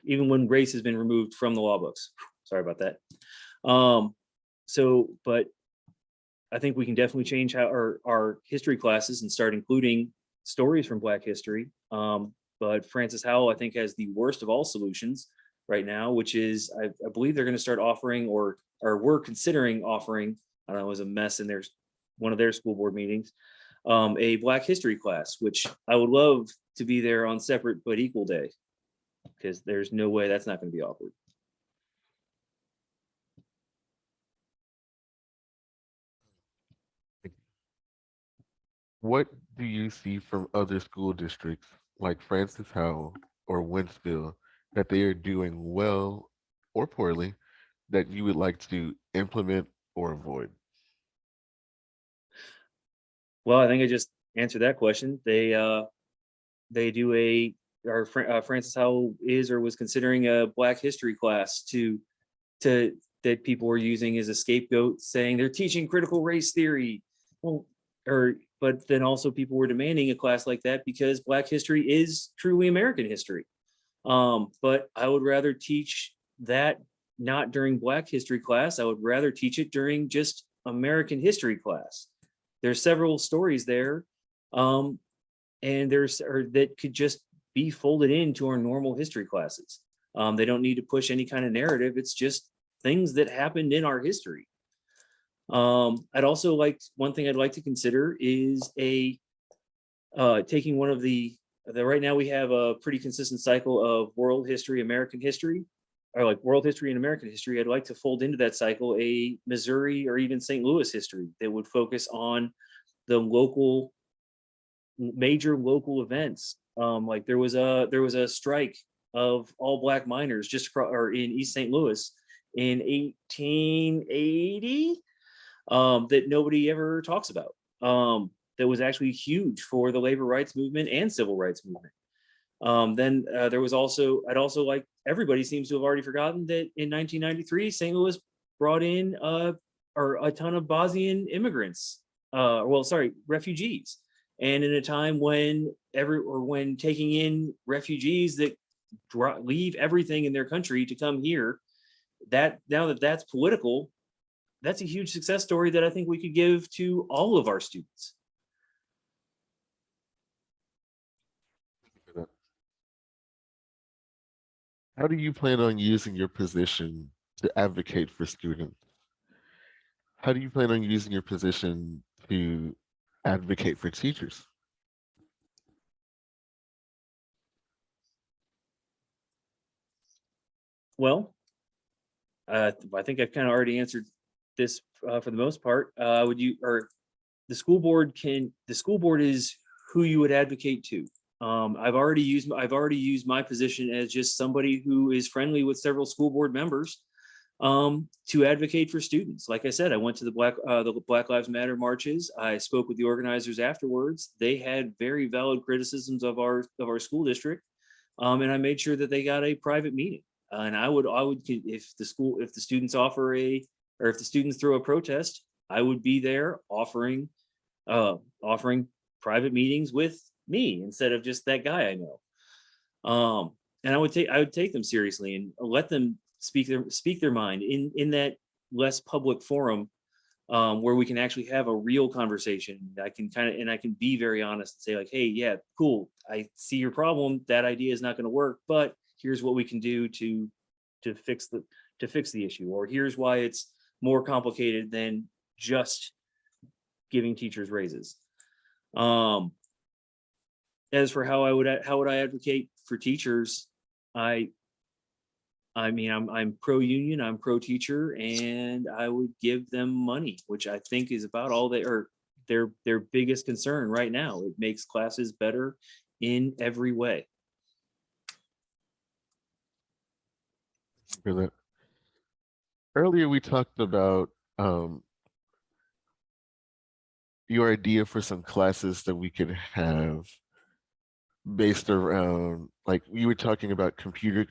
even when race has been removed from the law books. Sorry about that. But I think we can definitely change how our history classes and start including stories from Black history. But Francis Howell, I think, has the worst of all solutions right now, which is I believe they're going to start offering, or we're considering offering. I don't know, it was a mess in one of their school board meetings, a Black history class, which I would love to be there on separate but equal day, because there's no way that's not going to be awkward. What do you see from other school districts like Francis Howell or Wentzville that they are doing well or poorly that you would like to implement or avoid? Well, I think I just answered that question. They do Francis Howell is or was considering a Black history class to that people were using as a scapegoat, saying they're teaching critical race theory. Well, but then also people were demanding a class like that because Black history is truly American history. But I would rather teach that not during Black history class. I would rather teach it during just American history class. There's several stories there, and that could just be folded into our normal history classes. They don't need to push any kind of narrative. It's just things that happened in our history. I'd also like one thing I'd like to consider is a taking one of the right now we have a pretty consistent cycle of world history, American history, or like world history and American history. I'd like to fold into that cycle a Missouri or even St. Louis history that would focus on the local major local events. Like there was a strike of all black miners just or in East St. Louis in 1880 that nobody ever talks about. That was actually huge for the labor rights movement and civil rights movement. Then there was also, I'd also like, everybody seems to have already forgotten that in 1993, St. Louis brought in or a ton of Bosnian immigrants, refugees. And in a time when when taking in refugees that leave everything in their country to come here, that now that that's political, that's a huge success story that I think we could give to all of our students. How do you plan on using your position to advocate for students? How do you plan on using your position to advocate for teachers? Well, I think I've kind of already answered this for the most part. Would you or the school board is who you would advocate to. I've already used my position as just somebody who is friendly with several school board members to advocate for students. Like I said, I went to the Black Lives Matter marches. I spoke with the organizers afterwards. They had very valid criticisms of our school district, and I made sure that they got a private meeting. And I would if the students if the students throw a protest, I would be there offering private meetings with me instead of just that guy I know. And I would take them seriously and let them speak their mind in that less public forum, where we can actually have a real conversation. I can be very honest and say like, hey, yeah, cool, I see your problem. That idea is not going to work, but here's what we can do to fix the issue, or here's why it's more complicated than just giving teachers raises. As for how would I advocate for teachers, I mean, I'm pro union, I'm pro teacher, and I would give them money, which I think is about all their biggest concern right now. It makes classes better in every way. For that. Earlier, we talked about your idea for some classes that we could have based around, like you were talking about computer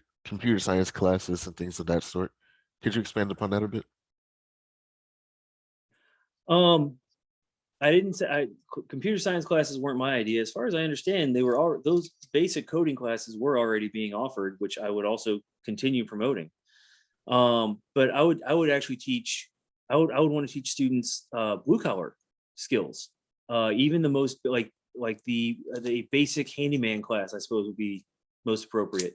science classes and things of that sort. Could you expand upon that a bit? Um, I didn't say computer science classes weren't my idea. As far as I understand, those basic coding classes were already being offered, which I would also continue promoting. But I would actually teach. I would want to teach students blue collar skills. Even the most like the basic handyman class, I suppose, would be most appropriate.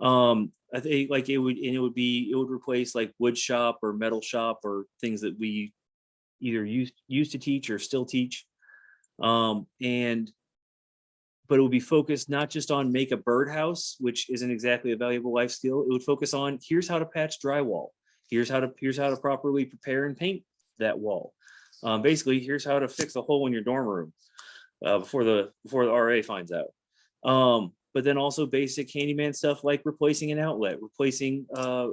I think like it would replace like wood shop or metal shop or things that we either used to teach or still teach. And but it would be focused not just on make a birdhouse, which isn't exactly a valuable life skill. It would focus on here's how to patch drywall. Here's how to properly prepare and paint that wall. Basically, here's how to fix a hole in your dorm room before the RA finds out. But then also basic handyman stuff like replacing an outlet,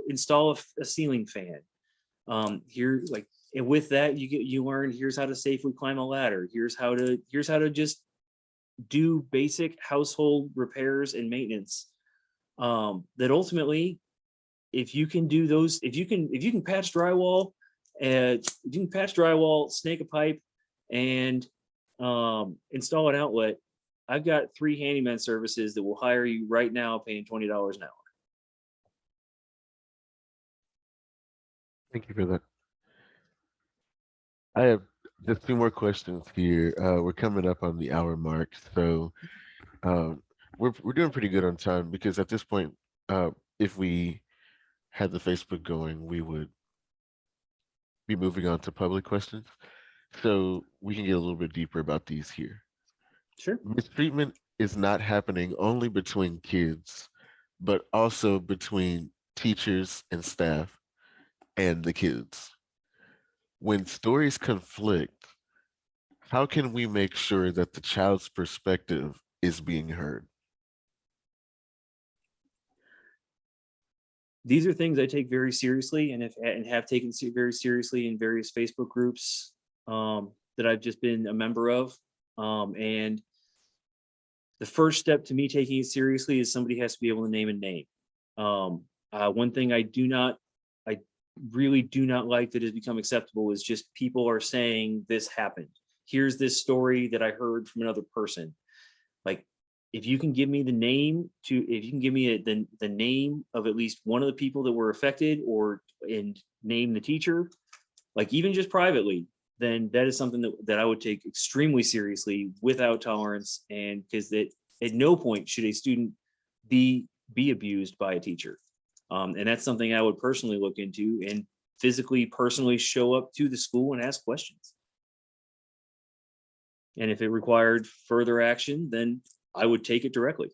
install a ceiling fan. Here, like, and with that, you learn here's how to safely climb a ladder. Here's how to just do basic household repairs and maintenance. That ultimately, if you can do those, if you can patch drywall, and if you can patch drywall, snake a pipe, and install an outlet, I've got 3 handyman services that will hire you right now, paying $20 an hour. Thank you for that. I have just 2 more questions here. We're coming up on the hour mark, so um, we're doing pretty good on time because at this point, if we had the Facebook going, we would be moving on to public questions. So we can get a little bit deeper about these here. Sure. Mistreatment is not happening only between kids, but also between teachers and staff and the kids. When stories conflict, how can we make sure that the child's perspective is being heard? These are things I take very seriously, and have taken very seriously in various Facebook groups that I've just been a member of. And the first step to me taking it seriously is somebody has to be able to name a name. One thing I really do not like that has become acceptable is just people are saying this happened. Here's this story that I heard from another person. Like, if you can give me the name if you can give me the name of at least one of the people that were affected, and name the teacher, like even just privately, then that is something that I would take extremely seriously without tolerance. And because that at no point should a student be abused by a teacher. And that's something I would personally look into and physically, personally show up to the school and ask questions. And if it required further action, then I would take it directly.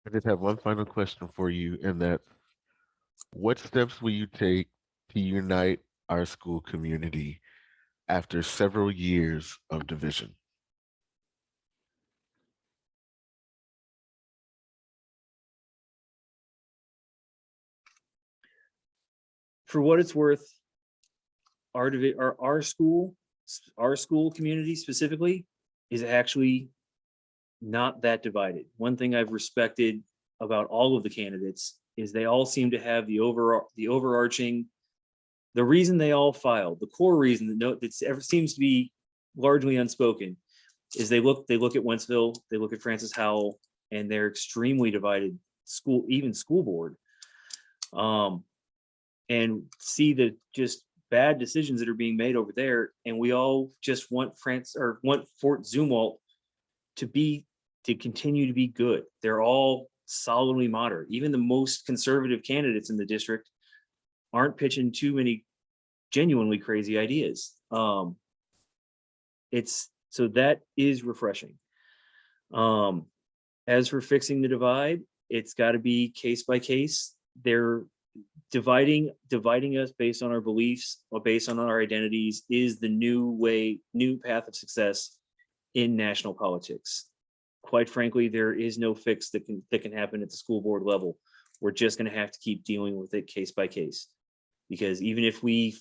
I just have one final question for you, and that what steps will you take to unite our school community after several years of division? For what it's worth, our school community specifically is actually not that divided. One thing I've respected about all of the candidates is they all seem to have the overarching, the reason they all filed, the core reason that ever seems to be largely unspoken, is they look at Wentzville, they look at Francis Howell, and they're extremely divided. School board, and see the just bad decisions that are being made over there, and we all just want Fort Zumwalt to continue to be good. They're all solidly moderate. Even the most conservative candidates in the district aren't pitching too many genuinely crazy ideas. It's so that is refreshing. As for fixing the divide, it's got to be case by case. They're dividing us based on our beliefs or based on our identities is the new path of success in national politics. Quite frankly, there is no fix that can happen at the school board level. We're just going to have to keep dealing with it case by case, because even if we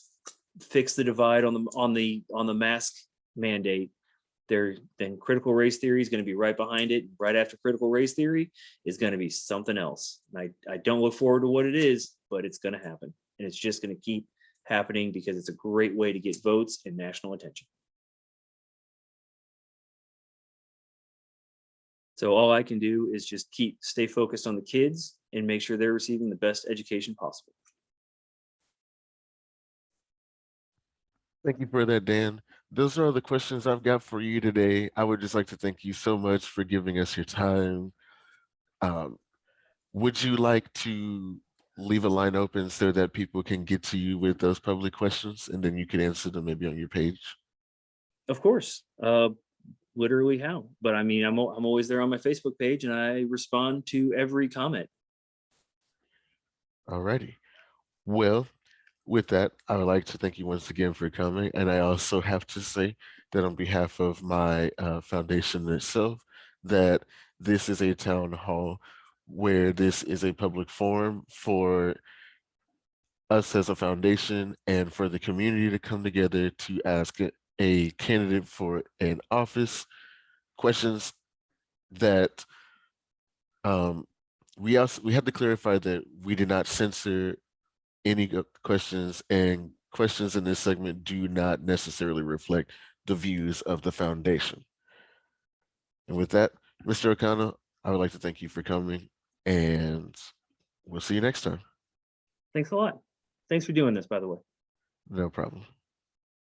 fix the divide on the mask mandate, then critical race theory is going to be right behind it. Right after critical race theory is going to be something else. And I don't look forward to what it is, but it's going to happen, and it's just going to keep happening because it's a great way to get votes and national attention. So all I can do is just stay focused on the kids and make sure they're receiving the best education possible. Thank you for that, Dan. Those are all the questions I've got for you today. I would just like to thank you so much for giving us your time. Um, would you like to leave a line open so that people can get to you with those public questions, and then you can answer them maybe on your page? Of course, literally how? But I mean, I'm always there on my Facebook page, and I respond to every comment. Alrighty. Well, with that, I would like to thank you once again for coming. And I also have to say that on behalf of my foundation itself, that this is a town hall where this is a public forum for us as a foundation and for the community to come together to ask a candidate for an office questions that we had to clarify that we did not censor any questions, and questions in this segment do not necessarily reflect the views of the foundation. And with that, Mr. O'Connell, I would like to thank you for coming, and we'll see you next time. Thanks a lot. Thanks for doing this, by the way. No problem.